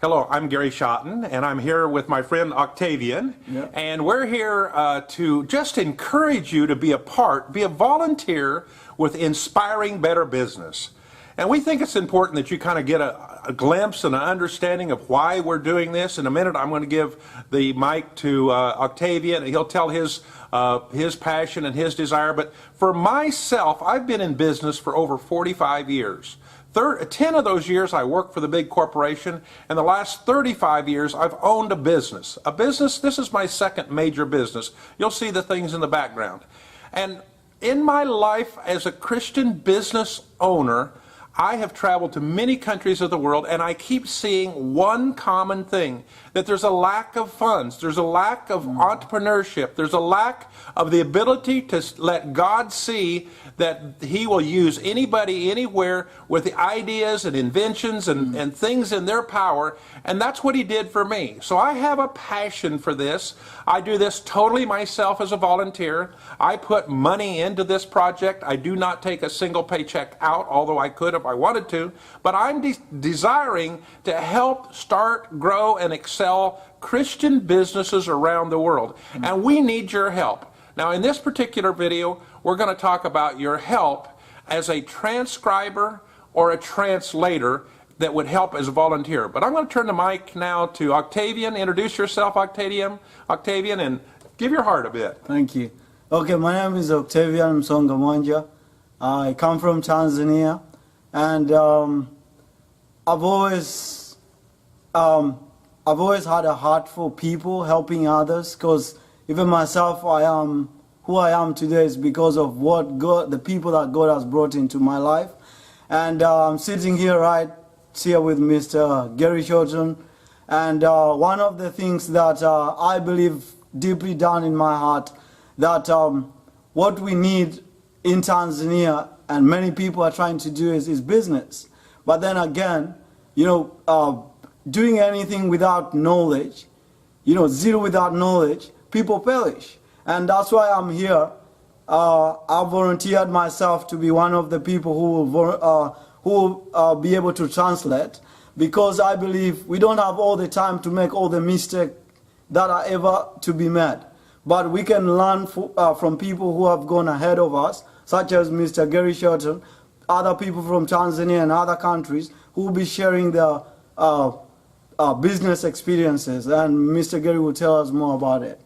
Hello, I'm Gary Schotten, and I'm here with my friend Octavian, Yep. and we're here to just encourage you to be a volunteer with Inspiring Better Business. And we think it's important that you kind of get a glimpse and an understanding of why we're doing this. In a minute, I'm going to give the mic to Octavian, and he'll tell his passion and his desire. But for myself, I've been in business for over 45 years. 10 of those years I worked for the big corporation, and the last 35 years I've owned a business. This is my second major business. You'll see the things in the background. And in my life as a Christian business owner, I have traveled to many countries of the world, and I keep seeing one common thing, that there's a lack of funds, there's a lack of entrepreneurship, there's a lack of the ability to let God see that He will use anybody, anywhere, with the ideas and inventions and things in their power, and that's what He did for me. So I have a passion for this. I do this totally myself as a volunteer. I put money into this project. I do not take a single paycheck out, although I could if I wanted to, but I'm desiring to help start, grow, and excel Christian businesses around the world. And we need your help. Now, in this particular video, we're going to talk about your help as a transcriber or a translator that would help as a volunteer. But I'm going to turn the mic now to Octavian. Introduce yourself, Octavian, and give your heart a bit. Thank you. Okay, my name is Octavian Msongamwanja. I come from Tanzania, and I've always had a heart for people, helping others, because even myself, I am who I am today is because of the people that God has brought into my life. And I'm sitting here with Mr. Gary Schotten, and one of the things that I believe deeply down in my heart, that what we need in Tanzania, and many people are trying to do, is business. But then again, doing anything without knowledge, zero without knowledge, people perish. And that's why I'm here. I volunteered myself to be one of the people who will be able to translate, because I believe we don't have all the time to make all the mistakes that are ever to be made. But we can learn from people who have gone ahead of us, such as Mr. Gary Schotten, other people from Tanzania and other countries who will be sharing their business experiences. And Mr. Gary will tell us more about it.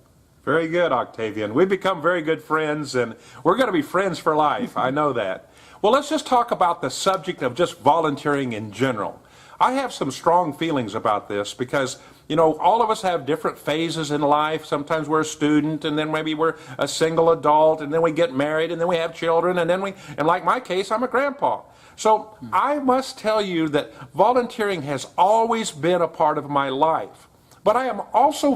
Very good, Octavian. We've become very good friends, and we're going to be friends for life. I know that. Well, let's just talk about the subject of just volunteering in general. I have some strong feelings about this because, all of us have different phases in life. Sometimes we're a student, and then maybe we're a single adult, and then we get married, and then we have children, and like my case, I'm a grandpa. So I must tell you that volunteering has always been a part of my life. But I am also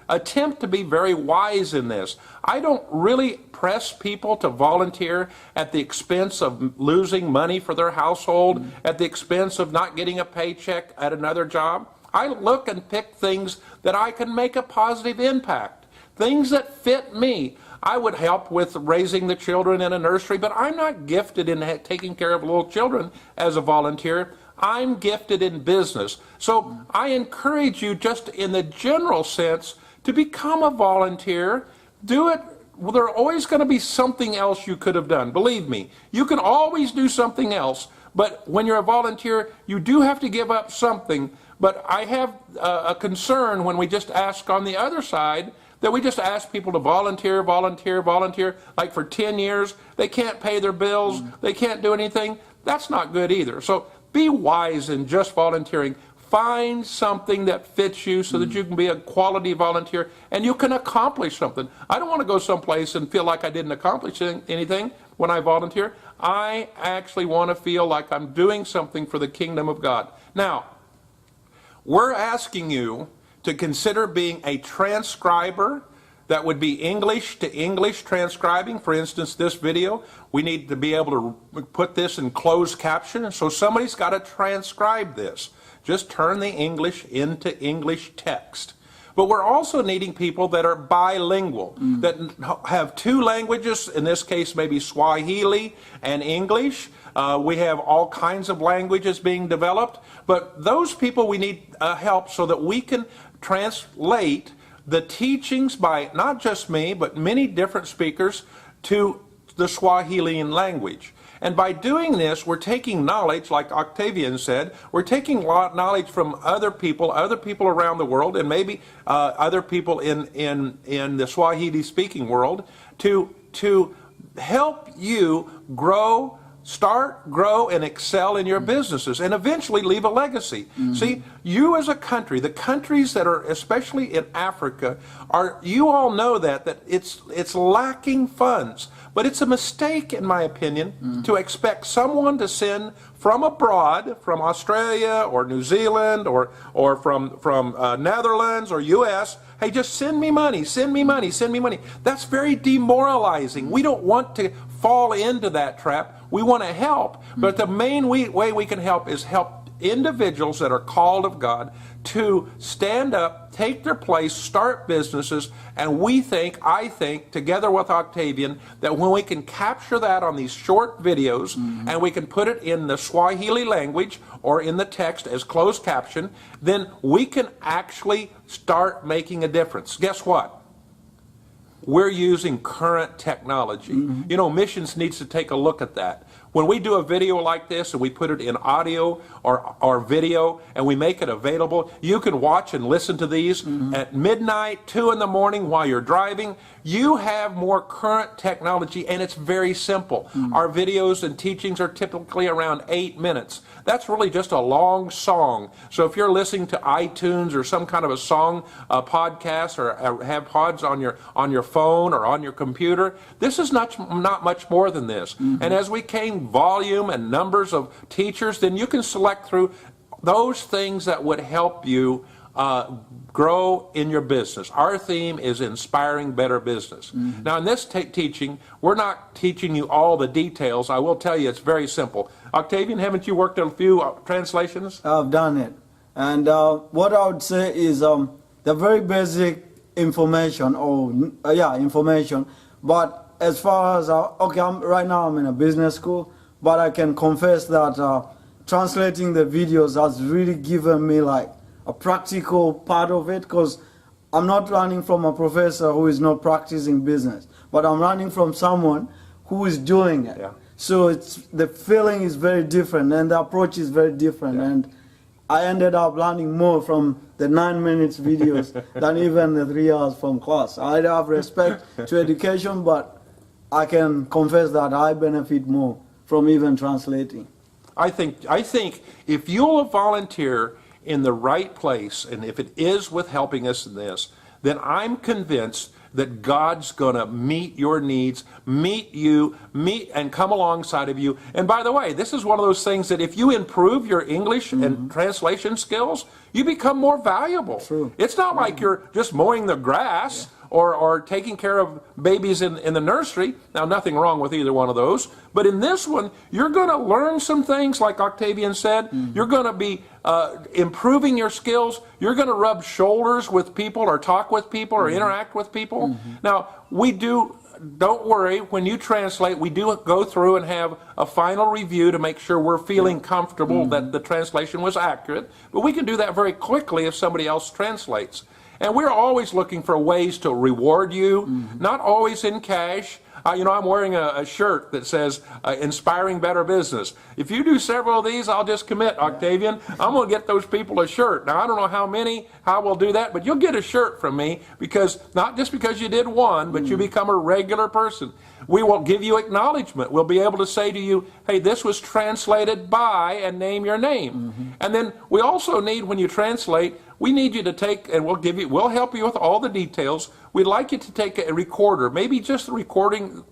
attempt to be very wise in this. I don't really press people to volunteer at the expense of losing money for their household, at the expense of not getting a paycheck at another job. I look and pick things that I can make a positive impact, things that fit me. I would help with raising the children in a nursery, but I'm not gifted in taking care of little children as a volunteer. I'm gifted in business. So I encourage you, just in the general sense, to become a volunteer. Do it. Well, there's always going to be something else you could have done. Believe me, you can always do something else. But when you're a volunteer, you do have to give up something. But I have a concern when we just ask on the other side, that we just ask people to volunteer, like for 10 years. They can't pay their bills. They can't do anything. That's not good either. So be wise in just volunteering. Find something that fits you so that you can be a quality volunteer and you can accomplish something. I don't want to go someplace and feel like I didn't accomplish anything when I volunteer. I actually want to feel like I'm doing something for the kingdom of God. Now, we're asking you to consider being a transcriber. That would be English to English transcribing. For instance, this video, we need to be able to put this in closed caption, so somebody's got to transcribe this. Just turn the English into English text. But we're also needing people that are bilingual, that have two languages, in this case maybe Swahili and English. We have all kinds of languages being developed, but those people we need help so that we can translate the teachings by not just me, but many different speakers to the Swahilian language. And by doing this, we're taking knowledge, like Octavian said, we're taking knowledge from other people around the world, and maybe other people in the Swahili-speaking world, to help you grow, and excel in your businesses, and eventually leave a legacy. See, you as a country, the countries that are, especially in Africa, you all know that it's lacking funds. But it's a mistake, in my opinion, to expect someone to send from abroad, from Australia or New Zealand or from Netherlands or U.S., hey, just send me money, send me money, send me money. That's very demoralizing. We don't want to fall into that trap. We want to help, but the main way we can help is help individuals that are called of God to stand up, take their place, start businesses, and I think, together with Octavian, that when we can capture that on these short videos, and we can put it in the Swahili language or in the text as closed caption, then we can actually start making a difference. Guess what? We're using current technology. You know, missions needs to take a look at that. When we do a video like this and we put it in audio or video and we make it available, you can watch and listen to these at midnight, 2 in the morning while you're driving. You have more current technology, and it's very simple. Our videos and teachings are typically around 8 minutes. That's really just a long song. So if you're listening to iTunes or some kind of a song podcast, or have pods on your phone or on your computer, this is not much more than this. And as we gain volume and numbers of teachers, then you can select through those things that would help you grow in your business. Our theme is inspiring better business. Now, in this teaching, we're not teaching you all the details. I will tell you it's very simple. Octavian, haven't you worked on a few translations? I've done it. And what I would say is the very basic information, information. But as far as, right now I'm in a business school, but I can confess that translating the videos has really given me like a practical part of it, because I'm not learning from a professor who is not practicing business, but I'm learning from someone who is doing it. Yeah. So the feeling is very different and the approach is very different. Yeah. And I ended up learning more from the 9 minutes videos than even the 3 hours from class. I have respect to education, but I can confess that I benefit more from even translating. I think if you'll volunteer in the right place, and if it is with helping us in this, then I'm convinced that God's going to meet your needs, meet and come alongside of you. And by the way, this is one of those things that if you improve your English and translation skills, you become more valuable. True. It's not like you're just mowing the grass or taking care of babies in the nursery. Now, nothing wrong with either one of those. But in this one, you're going to learn some things, like Octavian said. You're going to be improving your skills. You're going to rub shoulders with people or talk with people or interact with people. Now, don't worry, when you translate, we do go through and have a final review to make sure we're feeling comfortable that the translation was accurate. But we can do that very quickly if somebody else translates. And we're always looking for ways to reward you, not always in cash. I'm wearing a shirt that says Inspiring Better Business. If you do several of these, I'll just commit, Octavian. I'm going to get those people a shirt. Now, I don't know how we'll do that, but you'll get a shirt from me, because not just because you did one, but you become a regular person. We will give you acknowledgement. We'll be able to say to you, hey, this was translated by, and name your name. And then we also need, when you translate, we need you to take, and we'll help you with all the details. We'd like you to take a recorder, maybe just the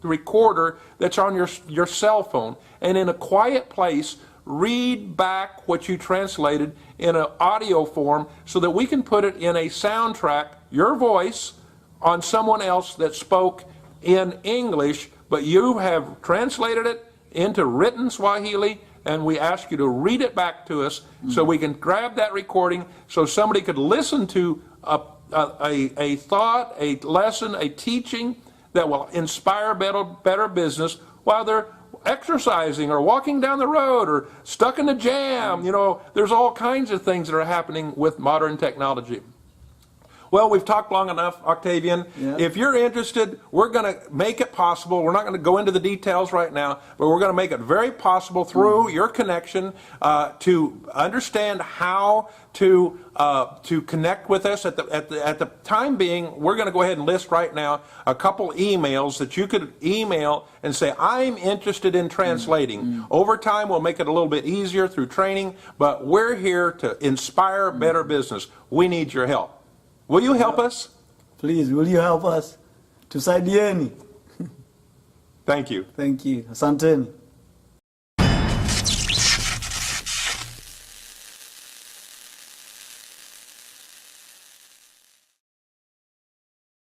recorder that's on your cell phone, and in a quiet place, read back what you translated in an audio form so that we can put it in a soundtrack, your voice, on someone else that spoke in English, but you have translated it into written Swahili, and we ask you to read it back to us so we can grab that recording so somebody could listen to a thought, a lesson, a teaching that will inspire better business while they're exercising or walking down the road or stuck in a jam. You know, there's all kinds of things that are happening with modern technology. Well, we've talked long enough, Octavian. Yeah. If you're interested, we're going to make it possible. We're not going to go into the details right now, but we're going to make it very possible through your connection to understand how to connect with us. At the time being, we're going to go ahead and list right now a couple emails that you could email and say, I'm interested in translating. Over time, we'll make it a little bit easier through training, but we're here to inspire better business. We need your help. Will you help us? Please, will you help us? Tusaidieni. Thank you. Thank you. Asanteni.